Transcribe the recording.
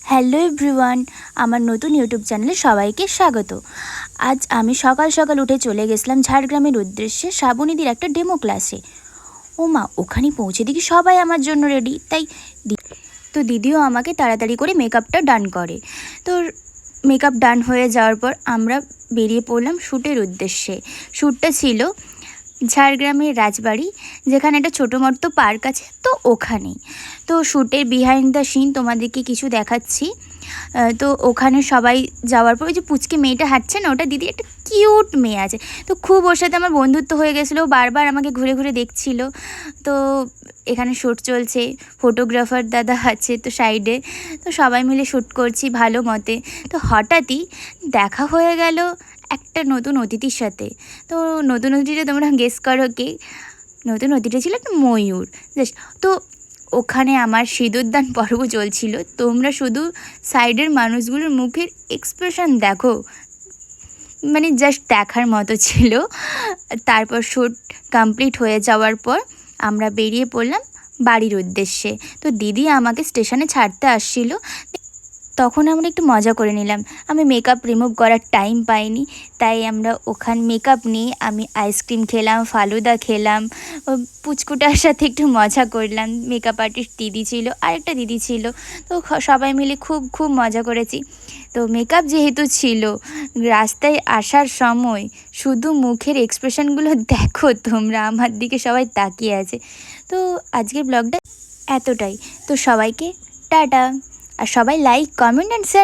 Hello everyone, আমার নতুন YouTube চ্যানেলে সবাইকে স্বাগত। আজ আমি সকাল সকাল উঠে চলে গেছিলাম ঝাড়গ্রামের উদ্দেশ্যে শ্রাবণীদির একটা ডেমো ক্লাসে। ও মা, ওখানে পৌঁছে দেখি সবাই আমার জন্য রেডি। তো দিদিও আমাকে তাড়াতাড়ি করে মেকআপটা ডান করে। তো মেকআপ ডান হয়ে যাওয়ার পর আমরা বেরিয়ে পড়লাম শ্যুটের উদ্দেশ্যে। শ্যুটটা ছিল ঝাড়গ্রামের রাজবাড়ি, যেখানে একটা ছোটো মতো পার্ক আছে, তো ওখানেই। তো শ্যুটের বিহাইন্ড দ্য সিন তোমাদেরকে কিছু দেখাচ্ছি। তো ওখানে সবাই যাওয়ার পর ওই যে পুচকে মেয়েটা হাঁটছে না, ওটা দিদি একটা কিউট মেয়ে আছে। তো খুব ওর সাথে আমার বন্ধুত্ব হয়ে গেছিলো, বারবার আমাকে ঘুরে ঘুরে দেখছিল। তো এখানে শ্যুট চলছে, ফটোগ্রাফার দাদা আছে তো সাইডে, তো সবাই মিলে শ্যুট করছি ভালো মতে। তো হঠাৎই দেখা হয়ে গেল একটা নতুন অতিথির সাথে। তো নতুন অতিথিটা তোমরা গেস করো কে? নতুন অতিথিটা ছিল একটা ময়ূর। জাস্ট তো ওখানে আমার সিঁদুরদান পর্ব চলছিল। তোমরা শুধু সাইডের মানুষগুলোর মুখের এক্সপ্রেশন দেখো, মানে জাস্ট দেখার মতো ছিল। তারপর শ্যুট কমপ্লিট হয়ে যাওয়ার পর আমরা বেরিয়ে পড়লাম বাড়ির উদ্দেশ্যে। তো দিদি আমাকে স্টেশনে ছাড়তে আসছিল, তখন আমরা একটু মজা করে নিলাম। আমি মেকআপ রিমুভ করার টাইম পাইনি, তাই আমরা ওখানে মেকআপ নিয়ে আমি আইসক্রিম খেলাম, ফালুদা খেলাম, পুচকুটার সাথে একটু মজা করলাম। মেকআপ আর্টিস্ট দিদি ছিল, আরেকটা দিদি ছিল। তো সবাই মিলে খুব মজা করেছি। তো মেকআপ যেহেতু ছিল, রাস্তায় আসার সময় শুধু মুখের এক্সপ্রেশনগুলো দেখো তোমরা, আমার দিকে সবাই তাকিয়ে আছে। তো আজকের ব্লগটা এতটাই। তো সবাইকে টাটা। আর সবাই লাইক, কমেন্ট অ্যান্ড শেয়ার